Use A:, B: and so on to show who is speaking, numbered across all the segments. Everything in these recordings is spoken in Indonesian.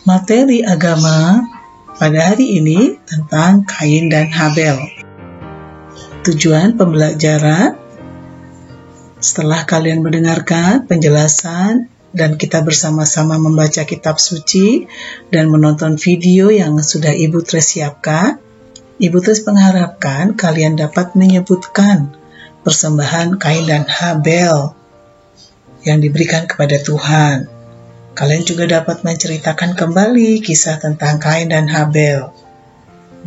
A: Materi agama pada hari ini tentang Kain dan Habel. Tujuan pembelajaran, setelah kalian mendengarkan penjelasan dan kita bersama-sama membaca kitab suci dan menonton video yang sudah Ibu Tres siapkan, Ibu Tres mengharapkan kalian dapat menyebutkan persembahan Kain dan Habel yang diberikan kepada Tuhan. Kalian juga dapat menceritakan kembali kisah tentang Kain dan Habel.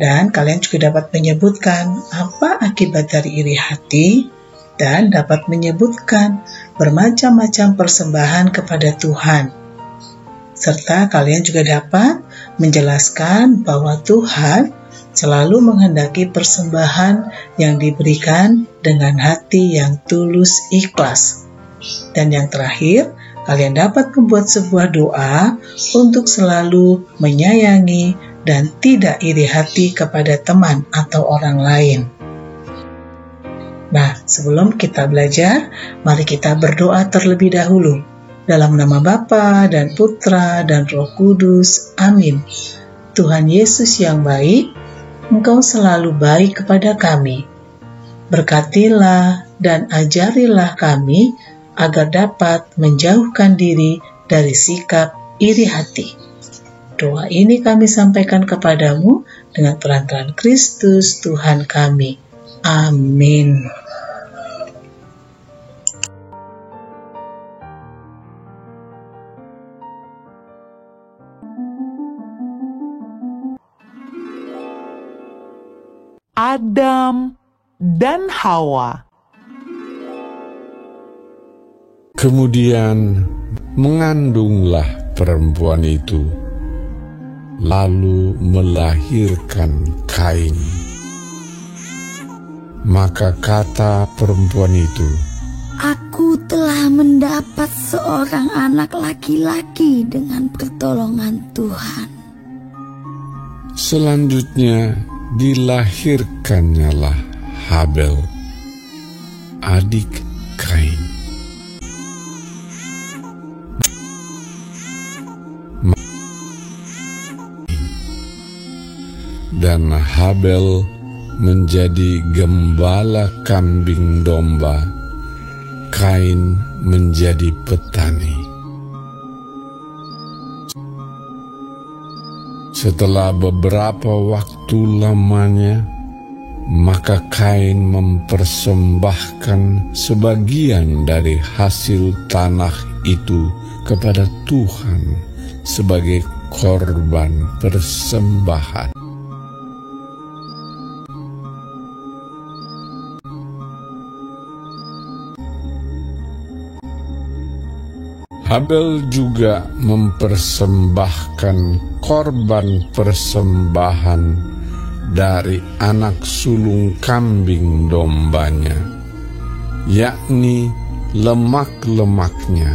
A: Dan kalian juga dapat menyebutkan apa akibat dari iri hati dan dapat menyebutkan bermacam-macam persembahan kepada Tuhan. Serta kalian juga dapat menjelaskan bahwa Tuhan selalu menghendaki persembahan yang diberikan dengan hati yang tulus ikhlas. Dan yang terakhir, kalian dapat membuat sebuah doa untuk selalu menyayangi dan tidak iri hati kepada teman atau orang lain. Nah, sebelum kita belajar, mari kita berdoa terlebih dahulu. Dalam nama Bapa dan Putra dan Roh Kudus. Amin. Tuhan Yesus yang baik, Engkau selalu baik kepada kami. Berkatilah dan ajarilah kami agar dapat menjauhkan diri dari sikap iri hati. Doa ini kami sampaikan kepadamu dengan perantaraan Kristus Tuhan kami. Amin.
B: Adam dan Hawa.
C: Kemudian mengandunglah perempuan itu, lalu melahirkan Kain. Maka kata perempuan itu,
D: "Aku telah mendapat seorang anak laki-laki dengan pertolongan Tuhan."
C: Selanjutnya dilahirkannyalah Habel, adik Kain. Dan Habel menjadi gembala kambing domba, Kain menjadi petani. Setelah beberapa waktu lamanya, maka Kain mempersembahkan sebagian dari hasil tanah itu kepada Tuhan sebagai korban persembahan. Habel juga mempersembahkan korban persembahan dari anak sulung kambing dombanya, yakni lemak-lemaknya.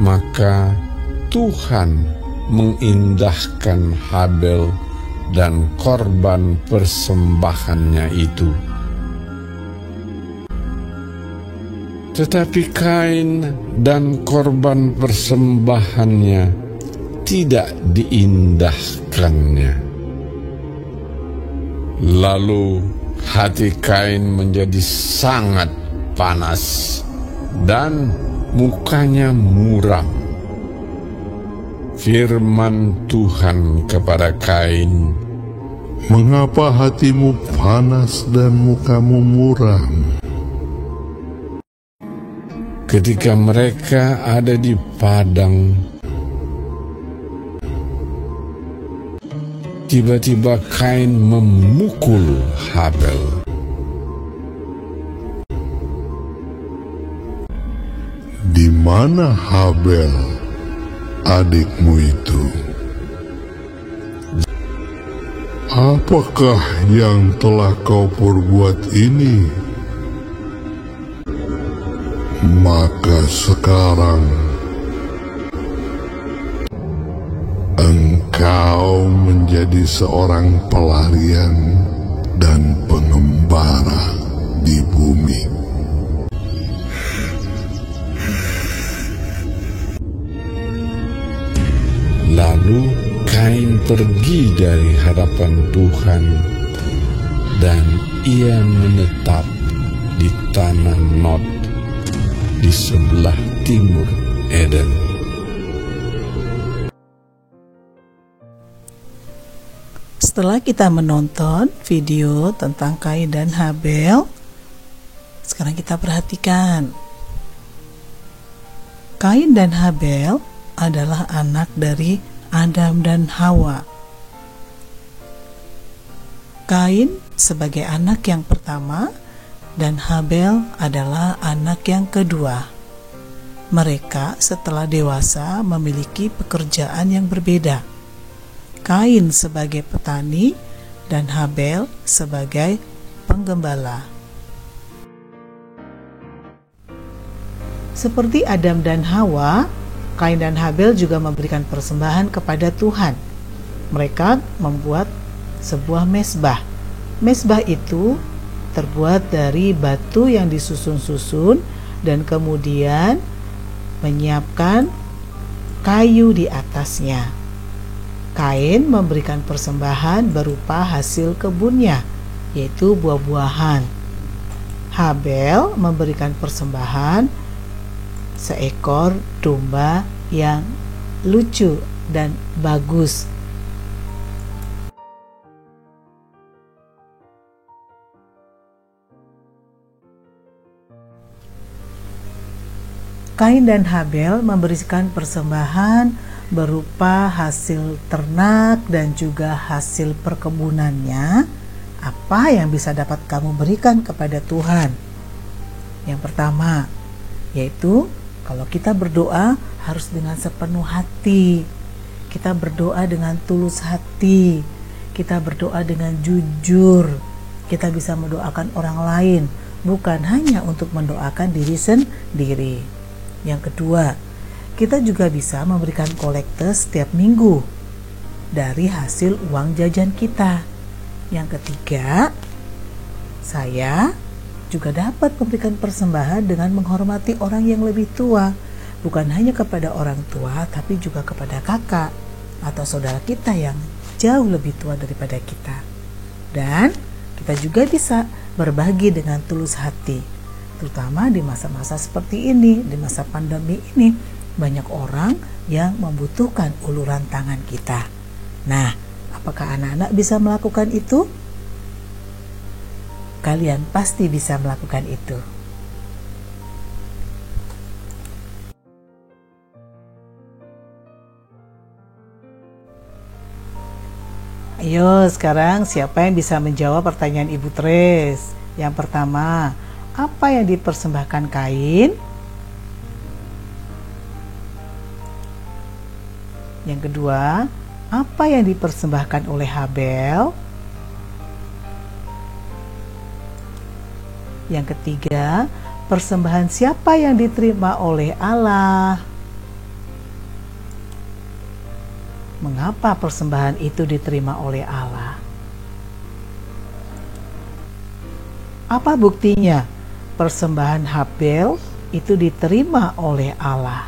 C: Maka Tuhan mengindahkan Habel dan korban persembahannya itu. Tetapi Kain dan korban persembahannya tidak diindahkannya. Lalu hati Kain menjadi sangat panas dan mukanya muram. Firman Tuhan kepada Kain,
E: "Mengapa hatimu panas dan mukamu muram?"
C: Ketika mereka ada di padang, tiba-tiba Kain memukul Habel.
E: "Di mana Habel, adikmu itu? Apakah yang telah kau perbuat ini? Maka sekarang engkau menjadi seorang pelarian dan pengembara di bumi.
C: Lalu Kain pergi dari hadapan Tuhan, dan ia menetap di tanah Nod di sebelah timur Eden.
A: Setelah kita menonton video tentang Kain dan Habel, sekarang kita perhatikan. Kain dan Habel adalah anak dari Adam dan Hawa. Kain sebagai anak yang pertama dan Habel adalah anak yang kedua. Mereka setelah dewasa memiliki pekerjaan yang berbeda. Kain sebagai petani dan Habel sebagai penggembala. Seperti Adam dan Hawa, Kain dan Habel juga memberikan persembahan kepada Tuhan. Mereka membuat sebuah mezbah. Mezbah itu terbuat dari batu yang disusun-susun dan kemudian menyiapkan kayu di atasnya. Kain memberikan persembahan berupa hasil kebunnya, yaitu buah-buahan. Habel memberikan persembahan seekor domba yang lucu dan bagus. Kain dan Habel memberikan persembahan berupa hasil ternak dan juga hasil perkebunannya. Apa yang bisa dapat kamu berikan kepada Tuhan? Yang pertama, yaitu kalau kita berdoa harus dengan sepenuh hati. Kita berdoa dengan tulus hati. Kita berdoa dengan jujur. Kita bisa mendoakan orang lain, bukan hanya untuk mendoakan diri sendiri. Yang kedua, kita juga bisa memberikan kolekte setiap minggu dari hasil uang jajan kita. Yang ketiga, saya juga dapat memberikan persembahan dengan menghormati orang yang lebih tua, bukan hanya kepada orang tua, tapi juga kepada kakak atau saudara kita yang jauh lebih tua daripada kita. Dan kita juga bisa berbagi dengan tulus hati, terutama di masa-masa seperti ini, di masa pandemi ini, banyak orang yang membutuhkan uluran tangan kita. Nah, apakah anak-anak bisa melakukan itu? Kalian pasti bisa melakukan itu. Ayo sekarang siapa yang bisa menjawab pertanyaan Ibu Tres? Yang pertama, apa yang dipersembahkan Kain? Yang kedua, apa yang dipersembahkan oleh Habel? Yang ketiga, persembahan siapa yang diterima oleh Allah? Mengapa persembahan itu diterima oleh Allah? Apa buktinya persembahan Habel itu diterima oleh Allah?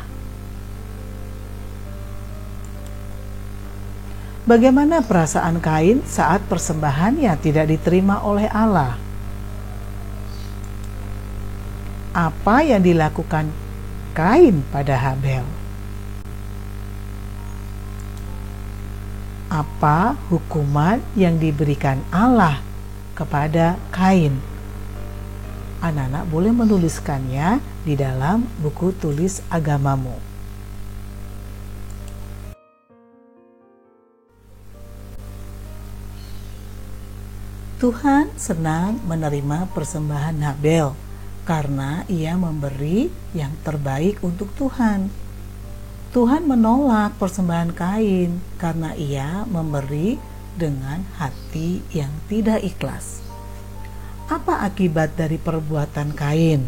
A: Bagaimana perasaan Kain saat persembahannya tidak diterima oleh Allah? Apa yang dilakukan Kain pada Habel? Apa hukuman yang diberikan Allah kepada Kain? Anak-anak boleh menuliskannya di dalam buku tulis agamamu. Tuhan senang menerima persembahan Habel karena ia memberi yang terbaik untuk Tuhan. Tuhan menolak persembahan Kain karena ia memberi dengan hati yang tidak ikhlas. Apa akibat dari perbuatan Kain?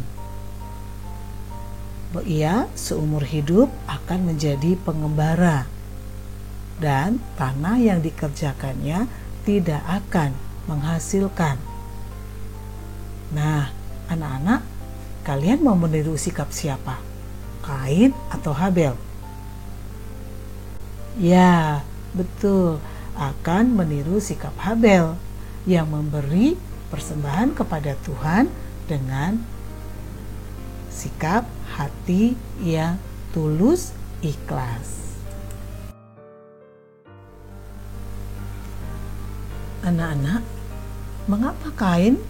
A: Ia seumur hidup akan menjadi pengembara dan tanah yang dikerjakannya tidak akan menghasilkan. Nah, Anak-anak, kalian mau meniru sikap siapa? Kain atau Habel? Ya, betul, akan meniru sikap Habel yang memberi persembahan kepada Tuhan dengan sikap hati yang tulus, ikhlas. Anak-anak, mengapa Kain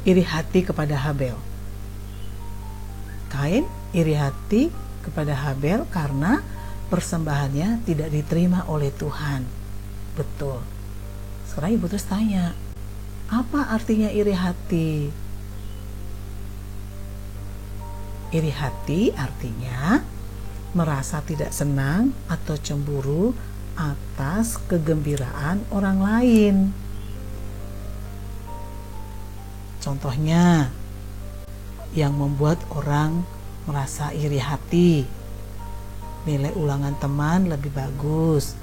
A: iri hati kepada Habel? Kain iri hati kepada Habel karena persembahannya tidak diterima oleh Tuhan. Betul. Sekarang Ibu terus tanya, apa artinya iri hati? Iri hati artinya merasa tidak senang atau cemburu atas kegembiraan orang lain. Contohnya, yang membuat orang merasa iri hati, nilai ulangan teman lebih bagus,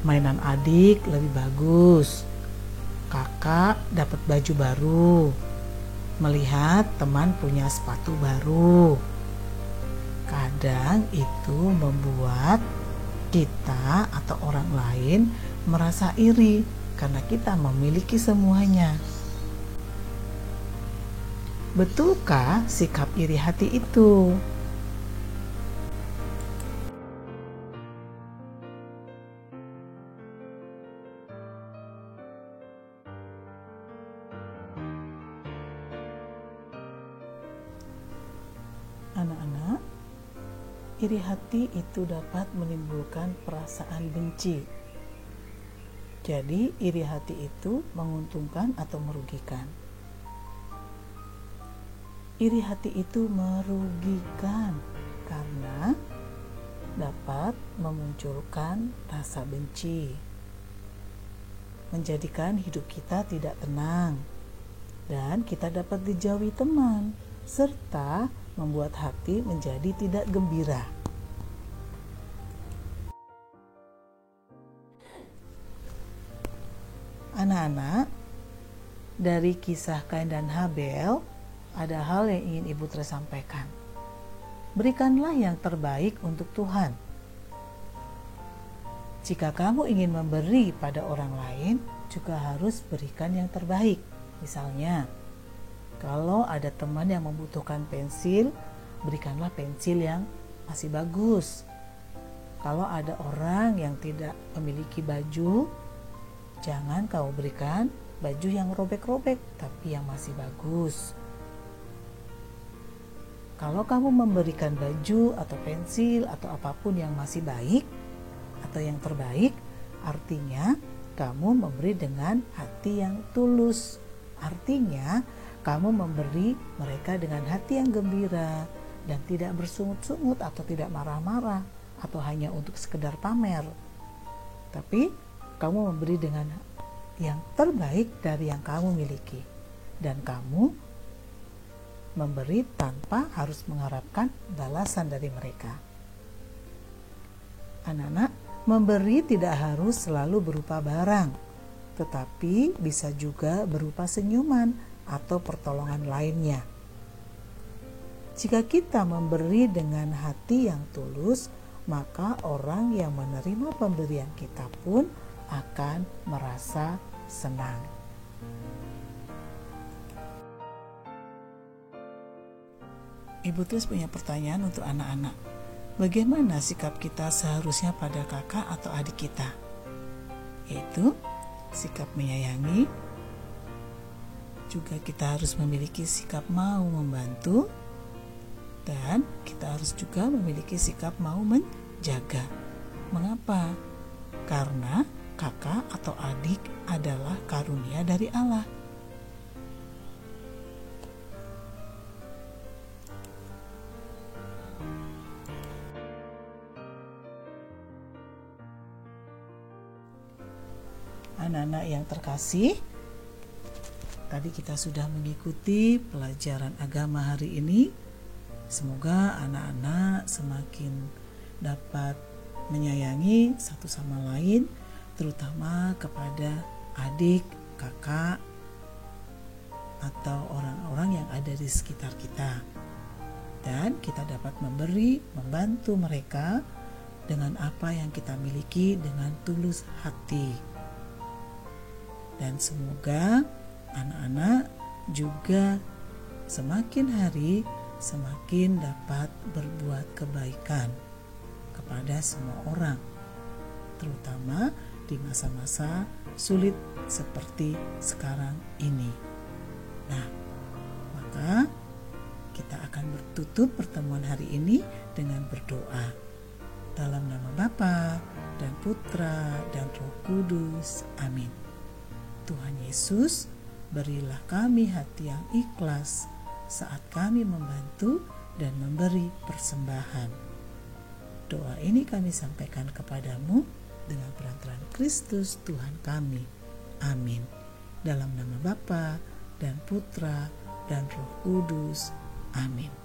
A: mainan adik lebih bagus, kakak dapat baju baru, melihat teman punya sepatu baru. Kadang itu membuat kita atau orang lain merasa iri karena kita memiliki semuanya. Betulkah sikap iri hati itu? Anak-anak, iri hati itu dapat menimbulkan perasaan benci. Jadi, iri hati itu menguntungkan atau merugikan? Iri hati itu merugikan karena dapat memunculkan rasa benci, menjadikan hidup kita tidak tenang, dan kita dapat dijauhi teman, serta membuat hati menjadi tidak gembira. Anak-anak, dari kisah Kain dan Habel, ada hal yang ingin Ibu Tre sampaikan. Berikanlah yang terbaik untuk Tuhan. Jika kamu ingin memberi pada orang lain, juga harus berikan yang terbaik. Misalnya, kalau ada teman yang membutuhkan pensil, berikanlah pensil yang masih bagus. Kalau ada orang yang tidak memiliki baju, jangan kau berikan baju yang robek-robek, tapi yang masih bagus. Kalau kamu memberikan baju atau pensil atau apapun yang masih baik atau yang terbaik, artinya kamu memberi dengan hati yang tulus. Artinya kamu memberi mereka dengan hati yang gembira dan tidak bersungut-sungut atau tidak marah-marah atau hanya untuk sekedar pamer. Tapi kamu memberi dengan yang terbaik dari yang kamu miliki, dan kamu memberi tanpa harus mengharapkan balasan dari mereka. Anak-anak, memberi tidak harus selalu berupa barang, tetapi bisa juga berupa senyuman atau pertolongan lainnya. Jika kita memberi dengan hati yang tulus, maka orang yang menerima pemberian kita pun akan merasa senang. Ibu Tis punya pertanyaan untuk anak-anak. Bagaimana sikap kita seharusnya pada kakak atau adik kita? Yaitu sikap menyayangi. Juga kita harus memiliki sikap mau membantu. Dan kita harus juga memiliki sikap mau menjaga. Mengapa? Karena kakak atau adik adalah karunia dari Allah. Anak-anak yang terkasih, tadi kita sudah mengikuti pelajaran agama hari ini. Semoga anak-anak semakin dapat menyayangi satu sama lain, terutama kepada adik, kakak, atau orang-orang yang ada di sekitar kita. Dan kita dapat memberi, membantu mereka dengan apa yang kita miliki dengan tulus hati. Dan semoga anak-anak juga semakin hari semakin dapat berbuat kebaikan kepada semua orang, terutama di masa-masa sulit seperti sekarang ini. Nah, maka kita akan bertutup pertemuan hari ini dengan berdoa. Dalam nama Bapa dan Putra dan Roh Kudus. Amin. Tuhan Yesus, berilah kami hati yang ikhlas saat kami membantu dan memberi persembahan. Doa ini kami sampaikan kepadamu dengan perantaraan Kristus Tuhan kami. Amin. Dalam nama Bapa dan Putra dan Roh Kudus. Amin.